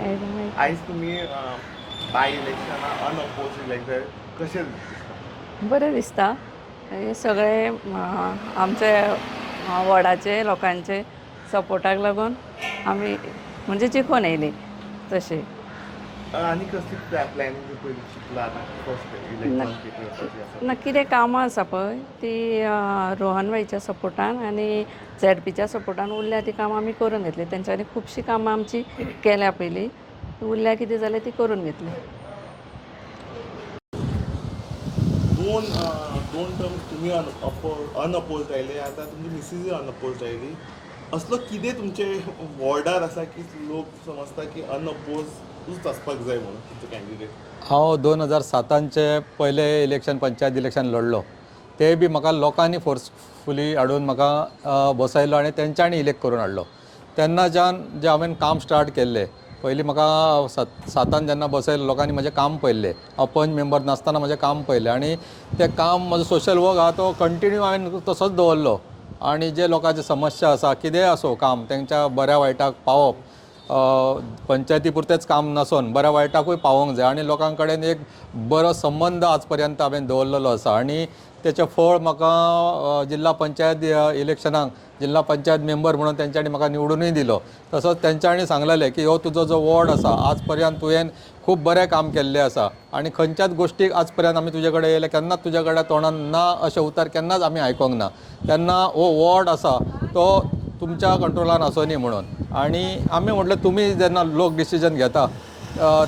आयज तुम्ही bye इलेक्शना unopposed elected कशें बरें दिसता. हे सगळे आमचे वॉर्डाचे लोकांचे सपोर्टाक लागून आमी म्हणजे जिखून येयली तशी. आनी कसली प्लॅनिंग पयली चिंतला आतां फर्स्ट इलेक्शन कितें करपाची आसा ना कितें कामां आसा पळय ती रोहन भाईच्या सपोर्टान आनी झॅडपीच्या सपोर्टान उरल्या ती कामां आमी करून घेतली. तेंच्यांनी खुबशीं कामां आमची केल्या पयलीं, उरल्या कितें जाल्यार ती करून घेतली. दोन टर्म तुम्ही अनअपोज आयले, आतां तुमची मिसीज अनअपोज आयली. असलो कितें तुमचे वॉर्डार आसा की लोक समजता की अनअपोजूच आसपाक जाय म्हणून तुमचो कॅन्डिडेट? हांव 2007चे पयले इलेक्शन पंचायत इलेक्शन लढलो. ते बी म्हाका लोकांनी फोर्सफुली हाडून म्हाका बसयलो आनी तेंच्यांनी इलेक्ट करून हाडलो. तेन्नाच्यान जे हांवें काम स्टार्ट केल्लें, पयलीं म्हाका सातान जेन्ना बसयलो लोकांनी म्हजें काम पळयल्लें. हांव पंच मेंबर नासतना म्हजें काम पळयलें आनी तें काम म्हजो सोशल वर्क आहा तो कंटिन्यू हांवें तसोच दवरलो. आनी जे लोकांचे समस्या आसा कितेंय आसूं काम तेंच्या बऱ्या वायटाक पावप, पंचायती पुरतेंच काम नसून बऱ्या वायटाकूय पावोंक जाय आनी लोकां कडेन एक बरो संबंद आज पर्यंत हांवें दवरलेलो आसा. आनी तेचें फळ म्हाका जिल्हा पंचायत इलेक्शनाक जिल्हा पंचायत मेंबर म्हणून तेंच्यांनी म्हाका निवडूनय दिलो. तसोच तेंच्यांनी सांगलेलें की हो तुजो जो वॉर्ड आसा आज पर्यंत तुवें खूब बरें काम केल्लें आसा आनी खंयच्याच गोश्टीक आज पर्यंत आमी तुजे कडेन येयले केन्नाच तुजे कडेन तोंडान ना अशें उतर केन्नाच आमी आयकोंक ना. तेन्ना हो वॉर्ड आसा तो तुमच्या कंट्रोलान आसुनी म्हणून. आनी आमी म्हटलें तुमी जेन्ना लोक डिसिजन घेता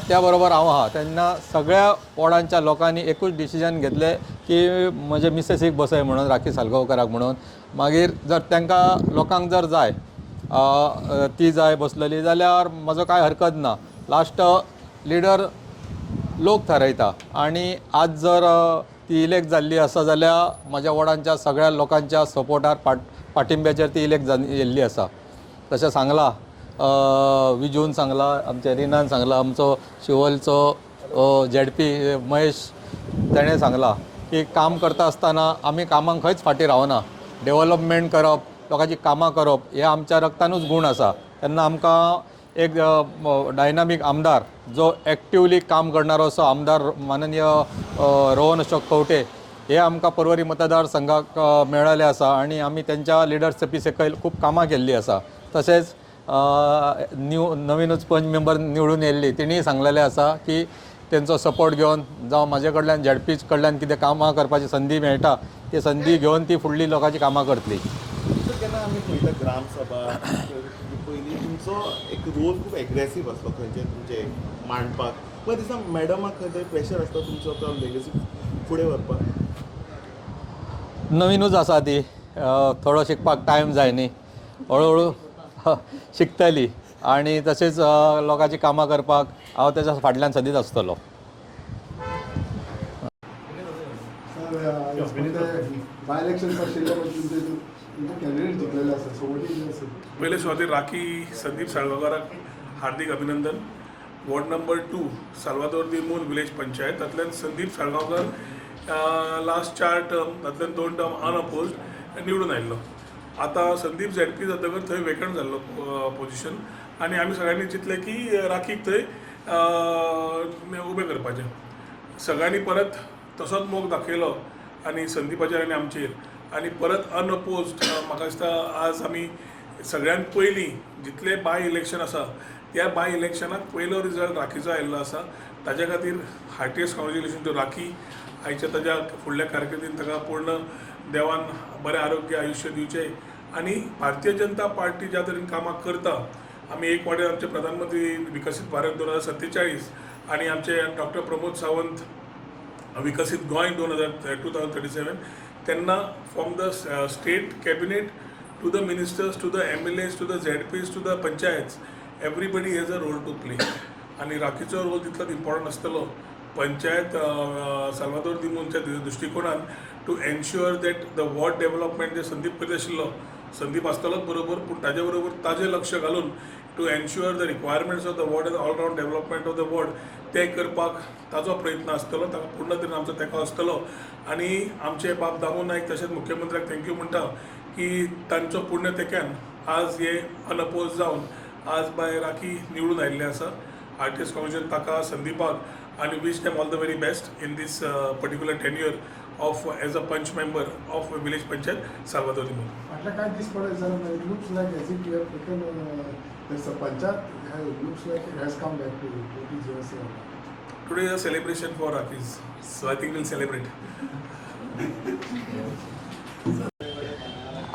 त्या बरोबर हांव आहा. तेन्ना सगळ्या वॉर्डांच्या लोकांनी एकूच डिसिजन घेतलें की म्हजे मिसेसीक बसय म्हणून, राखी सालगांवकाराक म्हणून. मागीर जर तांकां लोकांक जर जाय ती जाय बसलेली जाल्यार म्हजो कांय हरकत ना. लास्ट लिडर लोक थारयता आनी आज जर ती इलेक्ट जाल्ली आसा जाल्यार म्हज्या वॉर्डांच्या सगळ्या लोकांच्या सपोर्टार पाठिंब्याचेर ती इलेक्ट येल्ली आसा. तशें सांगलां विजून सांगलां, आमच्या रिनान सांगलां, आमचो शिवोलचो झॅडपी महेश तेणें सांगलां की काम करता आसतना आमी कामांक खंयच फाटीं रावना. डेवलपमेंट करप, लोकांची कामां करप हे आमच्या रक्तानूच गूण आसा. तेन्ना आमकां एक डायनामीक आमदार जो एक्टिवली काम करणारो असो आमदार माननीय रोहन अशोक खंवटे हे आमकां पर्वरी मतदारसंघाक मेळ्ळेले आसा आनी आमी तेंच्या लिडरशिपी सकयल खूब कामां केल्लीं आसा. तशेंच नवीनच पंच मेंबर निवडून येयल्ली तिणीय सांगलेलें आसा की तेंचो सपोर्ट घेवन जावं म्हाजे कडल्यान झॅडपी कडल्यान कितें कामां करपाची संदी मेळटा ती संदी घेवन ती फुडली लोकांची कामां करतली. केन्ना आमी पळयता ग्रामसभा पयलीं तुमचो एक रोल खूब एग्रेसीव आसलो खंयचे तुमचे मांडपाक. पण दिसता मॅडमाक खंय तरी प्रेशर आसता तुमचो तो लेगसी फुडें व्हरपाक? नवीनूच आसा ती, थोडो शिकपाक टायम जाय न्ही. हळू शिकतली आनी तशेंच लोकांची कामां करपाक हांव तेच्या फाटल्यान सदींच आसतलो. बाय इलेक्शन कॅन्डिडेट जिंकलेले आसा सो पहिले सुवातेर राखी संदीप साळगांवकाराक हार्दिक अभिनंदन. Ward number 2 Salvador de moon village panchayat तातूंतल्यान संदीप साळगांवकर लास्ट 4 टर्म तातूंतल्यान 2 टर्म अनअपोज्ड निवडून आयिल्लो. आतां संदीप झॅडपी जातकच थंय वेकंट जाल्लो पोजिशन आनी आमी सगळ्यांनी चिंतलें की राखीक थंय उबें करपाचें. सगळ्यांनी परत तसोच मोग दाखयलो आनी संदीपाचेर आनी आमचेर आनी परत अनअपोज्ड म्हाका दिसता आज आमी सगळ्यात पयलीं जितले बाय इलेक्शन आसा त्या बाय इलेक्शनाक पयलो रिजल्ट राखीचो आयिल्लो आसा. ताज्या खातीर हार्टियस्ट कॉंग्रॅच्युलेशन टू राखी. आयच्या ताज्या फुडल्या कारकिर्दीन ताका पूर्ण देवान बरें आरोग्य आयुश्य दिवचें आनी भारतीय जनता पार्टी ज्या तरेन कामां करता. आमी एक वाटेन आमचे प्रधानमंत्री विकसीत भारत 2047 आनी आमचे डॉक्टर प्रमोद सावंत विकसीत गोंय 2037 तेन्ना from the state cabinet to the ministers to the MLAs to the ZPs to the panchayats everybody has a role to play. आनी राखीचो रोल तितलोच इम्पॉर्टंट आसतलो पंचायत साल्वादोर दी मूनच्या दृश्टिकोनान to ensure that the ward development जे संदीप करीत आशिल्लो संदीप आसतलोच बरोबर पूण ताजे बरोबर ताजें लक्ष घालून to ensure the requirements of the ward and all round development of the ward ते करपाक ताजो प्रयत्न आसतलो. ताका पूर्ण तरेन आमचो तेंको आसतलो आनी आमचे बाब दामू नायक तशेंच मुख्यमंत्र्याक थँक्यू म्हणटा की तांचो पुण्य तेक्यान आज हे अनअपोज जावन आज बाय राखी निवडून आयिल्ले आसा हार्टिएस्ट कॉंग्रेच्युलेशन ताका संदीपाक आणि wish them all the very best in this particular tenure of as a panch member of village panchayat Salvador de Mundo. फाटल्या कांय दीस पडत जाल्यार it looks like as if you have taken panchayat looks like it has come back to Today is a celebration for Rakis, so I think we'll celebrate.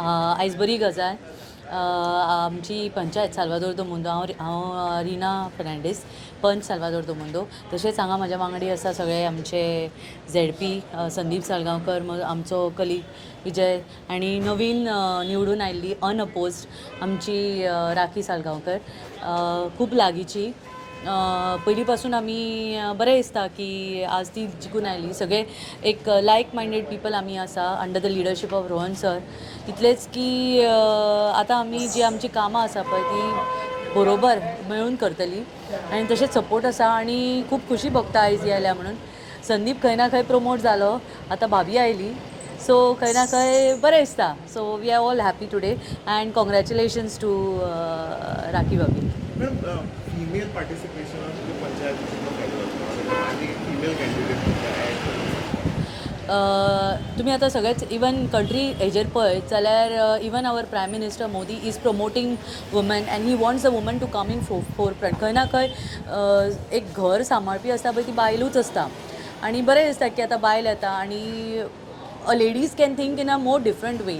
आयज बरी गजाल आमची पंचायत साल्वादोर दो मुंदो हांव रिना फर्नांडीस पंच साल्वादोर दो मुंदो. तशेंच हांगा म्हाज्या वांगडी आसा सगळे आमचे ZP संदीप साळगांवकर आमचो कलीग विजय आनी नवीन निवडून आयिल्ली अनअपोज्ड आमची राखी साळगांवकर खूब लागींची. पयलीं पासून आमी बरें दिसता की आज ती जिखून आयली. सगळे एक लायक मायंडेड पीपल आमी आसा under the leadership of Rohan sir. इतलेंच की आतां आमी जी आमची कामां आसा पळय ती बरोबर मेळून करतली आनी तशेंच सपोर्ट आसा आनी खूब खुशी भोगता आयज आयल्या म्हणून. संदीप खंय ना खंय प्रमोट जालो, आतां भाभी आयली, सो खंय ना खंय बरें दिसता. So we are all happy today and congratulations to Rakhi भाभी. मॅडम फिमेल पार्टिसिपेशन पंचायत आणि फिमेल कॅन्डिडेट तुमी आतां सगळेच इवन कंट्री हेजेर पळयत जाल्यार even our prime minister Modi is promoting woman and he wants a woman to come in forefront. खंय ना खंय एक घर सांबाळपी आसता पळय ती बायलूच आसता आनी बरें दिसता की आतां बायल येता आनी ladies can think in a more different way,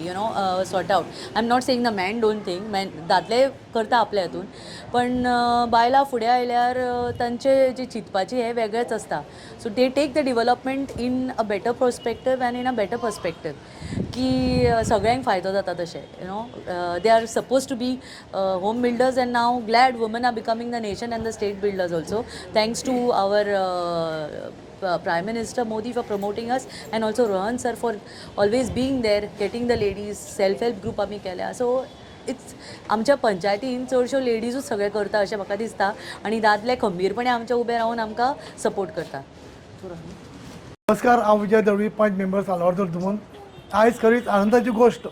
sort out. I'm not saying the men don't think, men दादले करता आपल्या हातून, पण बायलां फुडें आयल्यार तांचे जे चिंतपाचें हें वेगळेंच आसता. So they take the development in a better perspective and in a better perspective की सगळ्यांक फायदो जाता तशें. They are suppose to be home builders and now glad woman are becoming the nation and the state builders also. Thanks to our Prime Minister Modi for promoting us and also Rohan sir for always being there, getting the ladies, self-help group आमी केल्या. So it's आमच्या पंचायतीन चडश्यो लेडीजूच सगळें करता अशें म्हाका दिसता आनी दादले खंबीरपणे आमचे उबे रावन आमकां सपोर्ट करता. नमस्कार, हांव विजय दळवी, पंच मेंबर साल्वादोर दुमून. आयज खरीच आनंदाची गोश्ट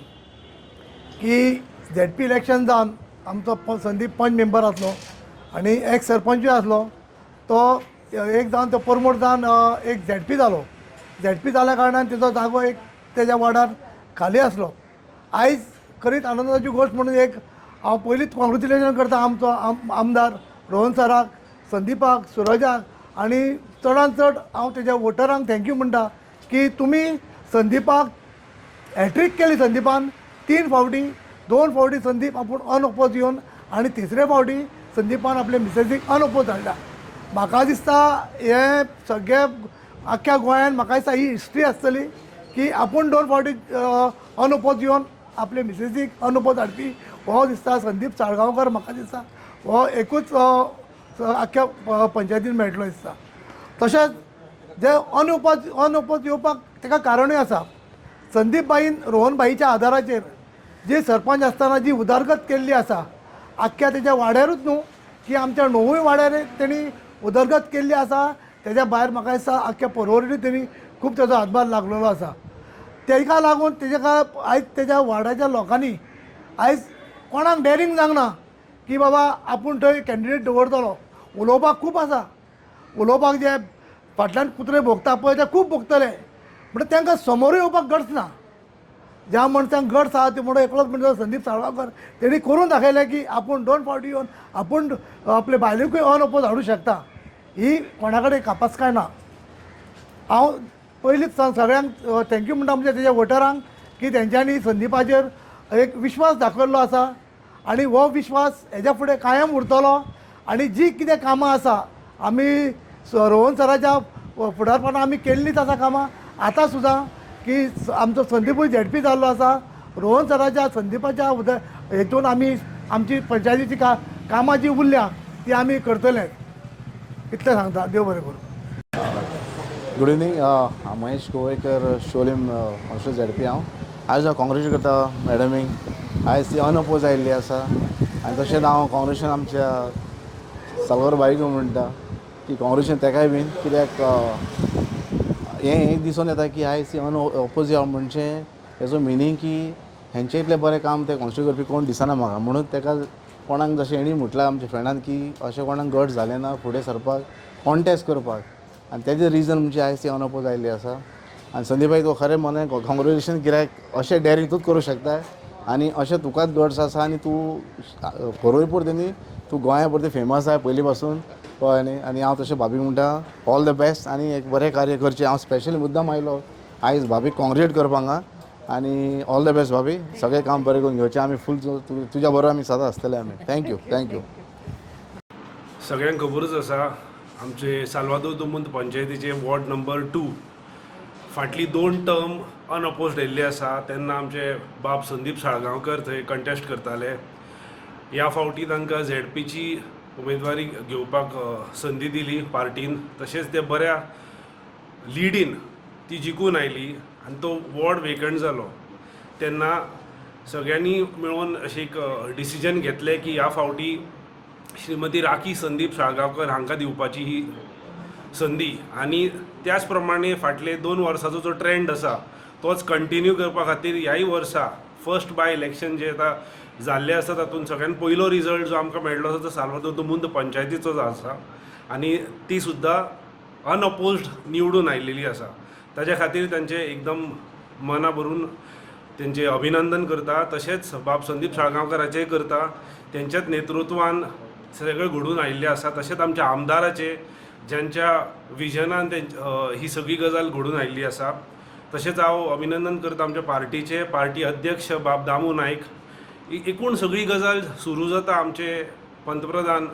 की ZP इलेक्शन जावन आमचो संदीप पंच मेंबर आसलो आनी एक सरपंचूय आसलो. तो एक जावन तो प्रमोट जावन एक ZP जालो. ZP जाल्या कारणान तेजो जागो एक तेज्या वार्डार खाली आसलो. आयज खरीच आनंदाची गोश्ट म्हणून एक हांव पयलींच कॉंग्रेच्युलेशन करता आमचो आमदार रोहन सराक, संदीपाक, सुरजाक आनी चडांत चड हांव तेज्या वोटरांक थँक्यू म्हणटा की तुमी संदीपाक हॅट्रीक केली. संदीपान 3 फावटी 2 फावटी संदीप आपूण अनओपोज येवन आनी 3रे फावटी संदीपान आपले मिसेसीक अनओपोज हाडला. म्हाका दिसता हे सगळे आख्ख्या गोंयान म्हाका दिसता ही हिस्ट्री आसतली की आपूण 2 फावटी अनओपोज येवन आपले मिसेसीक अनओपोज हाडपी हो दिसता संदीप साळगांवकर. म्हाका दिसता हो एकूच आख्ख्या पंचायतीन मेळटलो दिसता. तशेंच जे अनओपोज येवपाक ताका कारणूय आसा. संदीप बाईन रोहन बाईच्या आदाराचेर जी सरपंच आसतना जी उदरगत केल्ली आसा आख्ख्या तेज्या वाड्यारूच न्हू की आमच्या 9 वाड्यार तेणी उदरगत केल्ली आसा. तेज्या भायर म्हाका दिसता आख्ख्या पर्वरींनी तेणी खूब तेजो हातभार लागलेलो आसा. तेका लागून तेका आयज तेज्या वाड्याच्या लोकांनी आयज कोणाक डेरिंग जावंक की बाबा आपूण थंय कॅन्डिडेट दवरतलो. उलोवपाक खूब आसा. उलोवपाक जे फाटल्यान कुत्रे भोगता पळय ते खूब भोगतले, म्हणटा तांकां समोरूय येवपाक गट्स ना. ज्या मनशांक गट्स आहा ते म्हणून एकलोच म्हणजे संदीप साळगांवकर तेणी करून दाखयलें की आपूण 2 फावटी येवन आपूण आपले बायलेकूय अनओपोज हाडूं शकता. ही कोणा कडेन कापासकाय ना. हांव पयलींच सगळ्यांक थँक्यू म्हणटा म्हणजे तेज्या वोटरांक की तेंच्यांनी संदीपाचेर एक विश्वास दाखयल्लो आसा आनी हो विश्वास हेज्या फुडें कायम उरतलो. आनी जी कितें कामां आसा आमी रोहन सराच्या फुडारपणान आमी केल्लीच आसा कामां. आतां सुद्दां की आमचो संदीपूय ZP जाल्लो आसा. रोहन सराच्या संदीपाच्या हेतून आमी आमची पंचायतीची कामां जी उरल्या ती आमी करतले. इतलें सांगता. देव बरें करूं. Good evening. हांव महेश गोवेकर, शोलीम मास्टर ZP. हांव आयज कॉंग्रेच्युलेट करता मॅडमीक. आयज ती अनअपोज आयिल्ली आसा आनी तशेंच हांव कॉंग्रेच्युलेशन आमच्या साल्वादोर बाईक म्हणटा की कॉंग्रेच्युलेशन तेकाय बीन कित्याक हें एक दिसून येता की आयज ती अनओपोज या म्हणजे हेजो मिनींग की हेंचे इतलें बरें काम ते कॉन्स्टिट्यूट करपी कोण दिसना म्हाका. म्हणून तेका कोणाक जशें हेणी म्हटलां आमच्या फ्रेंडान की अशें कोणाक गट जालें ना फुडें सरपाक कॉन्टेस्ट करपाक आनी तेजें रिजन म्हणजे आयज ती अनअपोज आयिल्ली आसा आनी संदीप भाई तो खरें मनान कॉंग्रेच्युलेशन कित्याक अशें डेरींग तूंच करूं शकता आनी अशें तुकाच गट्स आसा आनी तूं खरोय परती तूं गोंया परती फेमस आसा पयलीं पासून कळ्ळें न्ही आनी हांव तशें भाभीक म्हणटा ऑल द बेस्ट आनी एक बरें कार्य करचें हांव स्पेशली मुद्दाम आयलो आयज भाभीक कॉंग्रेट करपाक हांगा आनी ऑल द बेस्ट भाभी सगळें काम बरें करून घेवचें आमी फूल तुज्या बरोबर आमी सदां आसतले आमी थँक्यू सगळ्यांक खबरच आसा आमचे साल्वादोर दुमंत पंचायतीचे वॉर्ड नंबर 2 फाटली 2 टर्म अनअपोज्ड येयल्ली आसा तेन्ना आमचे बाब संदीप साळगांवकर थंय कंटेस्ट करताले ह्या फावटी तांकां झेडपीची उमेदवारी घेवपाक संदी दिली पार्टीन तशेंच ते बऱ्या लिडीन ती जिखून आयली आनी तो वॉर्ड वेकंट जालो तेन्ना सगळ्यांनी मेळून अशें एक डिसिजन घेतलें की ह्या फावटी श्रीमती राखी संदीप साळगांवकर हांकां दिवपाची ही संदी आनी त्याच प्रमाणे फाटले 2 वर्सांचो जो ट्रेंड आसा तोच कंटिन्यू करपा खातीर ह्याय वर्सा फर्स्ट बाय इलेक्शन जे आतां जाल्लें आसा तातूंत सगळ्यान पयलो रिजल्ट जो आमकां मेळ्ळो आसा तो साल्वादोर दुमुंत पंचायतीचो आसा आनी ती सुद्दां अनअपोज्ड निवडून आयिल्ली आसा ताच्या खातीर तांचे एकदम मना भरून तेंचे अभिनंदन करता तशेंच बाब संदीप साळगांवकराचेय करता तेंच्याच नेतृत्वान सगळें घडून आयिल्लें आसा तशेंच आमच्या आमदाराचे ज्यांच्या विजनान ही सगळी गजाल घडून आयिल्ली आसा तशेंच हांव अभिनंदन करता आमच्या पार्टीचे पार्टी अध्यक्ष बाब दामू नायक एकूण सगळी गजाल सुरू जाता आमचे पंतप्रधान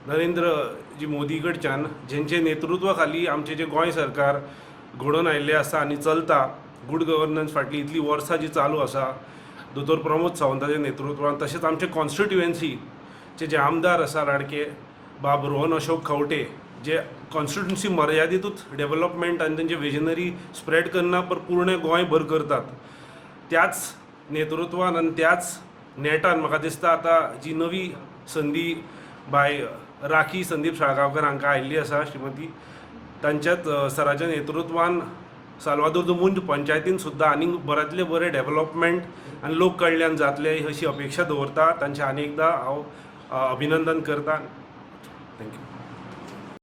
नरेंद्रजी मोदी कडच्यान जेंचे नेतृत्वा खाली आमचे जे गोंय सरकार घडोवन आयिल्लें आसा आनी चलता गूड गव्हर्नन्स फाटली इतली वर्सां जी चालू आसा दोतोर प्रमोद सावंताच्या नेतृत्वान तशेंच आमचे कॉन्स्टिट्युएन्सीचे जे आमदार आसा लाडके बाब रोहन अशोक खंवटे जे कॉन्स्टिट्युएन्सी मर्यादितूच डेव्हलपमेंट आनी तेंचे विजनरी स्प्रेड करना पर पूर्ण गोंयभर करतात त्याच नेतृत्वान आनी त्याच नेटान म्हाका दिसता आतां जी नवी संदी बाय राखी संदीप साळगांवकर हांकां आयिल्ली आसा श्रीमती तांच्याच सराच्या नेतृत्वान साल्वादोर दुमुंत पंचायतीन सुद्दां आनीक बऱ्यांतले बरें डेव्हलपमेंट आनी लोक कल्याण जातले अशी अपेक्षा दवरता तांचे आनी एकदां हांव अभिनंदन करता थँक्यू